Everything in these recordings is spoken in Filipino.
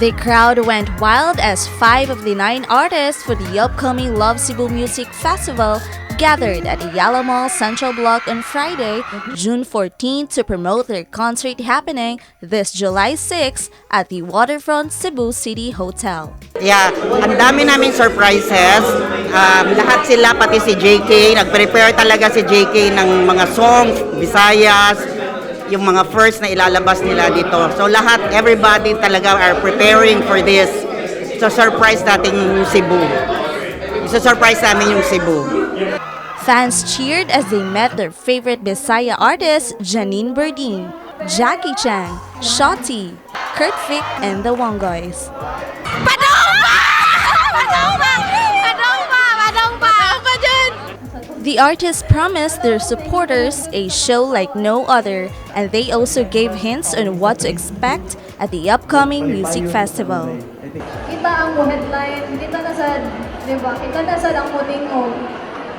The crowd went wild as 5 of the 9 artists for the upcoming Love Cebu Music Festival gathered at Ayala Malls Central Bloc on Friday, June 14 to promote their concert happening this July 6 at the Waterfront Cebu City Hotel. Yeah, ang dami namin surprises. Lahat sila, pati si JK, nag-prepare talaga si JK ng mga songs, Visayas, yung mga first na ilalabas nila dito. So lahat, everybody talaga are preparing for this. So surprise natin yung Cebu. So surprise namin yung Cebu. Fans cheered as they met their favorite Bisaya artists 𝗵𝗵𝗲, Jackie Chan, 𝗀𝗵𝗲, 𝗏𝗏𝗏, and the Wongoys. The artists promised their supporters a show like no other, and they also gave hints on what to expect at the upcoming music festival. Kita ang headline, kita na sa, diba? Kita na sa ang mutingog.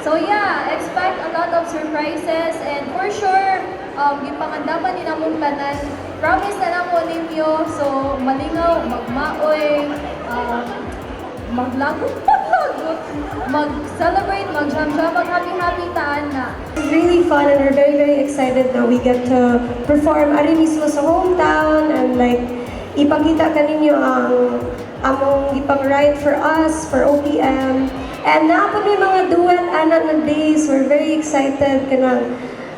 So yeah, expect a lot of surprises, and for sure, gipangandaman din among tanan. Promise na lang mo ninyo, so malingaw, magmaoy, maglagot, mag-celebrate, mag-jam-jam, mag-happy-happy taan na. It's really fun, and we're very, very excited that we get to perform ari mismo sa hometown, and like, ipakita ka ninyo ang among ipang-write for us, for OPM. And naapon may mga duet anak na days. We're very excited kanang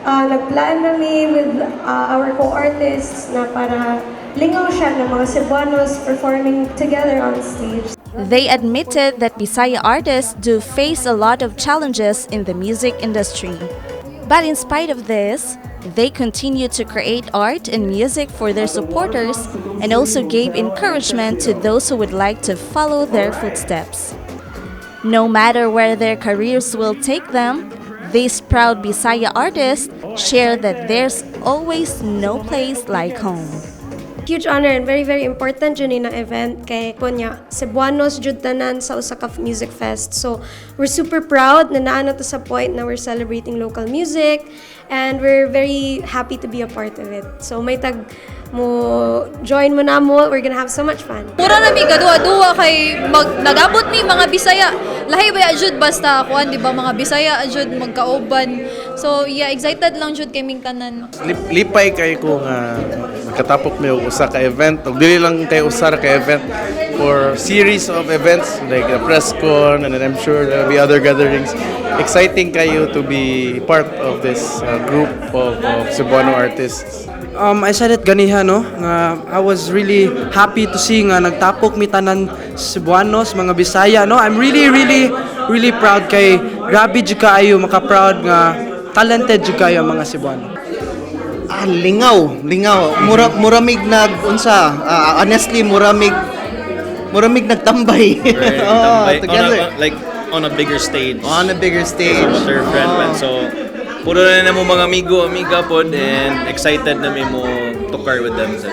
nagplan kami with our co-artists na para lingaw siya ng mga Cebuanos performing together on stage. They admitted that Bisaya artists do face a lot of challenges in the music industry. But in spite of this, they continue to create art and music for their supporters and also gave encouragement to those who would like to follow their footsteps. No matter where their careers will take them, these proud Bisaya artists share that there's always no place like home. Huge honor and very, very important yun na event kay kunya Cebuanos jud tanan sa usa ka music fest. So we're super proud na naano to sa point na we're celebrating local music, and we're very happy to be a part of it. So may tag mo join mo na mo, we're gonna have so much fun. Mura na mi gadua-dua kay nagabot mi mga Bisaya. Lahi ba jud basta kuan di ba mga Bisaya jud magkaoban. So yeah, excited lang jud kay ming tanan. Lipay kay ko nga nakatapok mi og usa ka event, ug dili lang kay usa ka event for series of events like a press con, and then I'm sure there will be other gatherings. Exciting kayo to be part of this group of Cebuano artists. I said it ganiha no, I was really happy to see nga nagtapok mi tanan Cebuanos, mga Bisaya no. I'm really proud kay grabe jud kaayo maka-proud nga talented jud kayo mga Cebuano. Lingaw. Muramig nag-unsa. Honestly, muramig nagtambay. Right, together. like on a bigger stage. On a bigger stage. Their friend man. So, puro na mo mga amiga pod, and excited na mo tukar with them. So.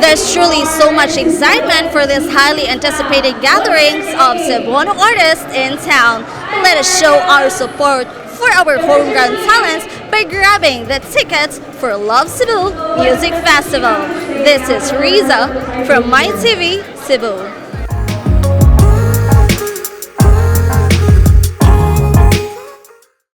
There's truly so much excitement for this highly anticipated gatherings of Cebuano artists in town. Let us show our support for our homegrown talents by grabbing the tickets for Love Cebu Music Festival. This is Riza from My TV Cebu.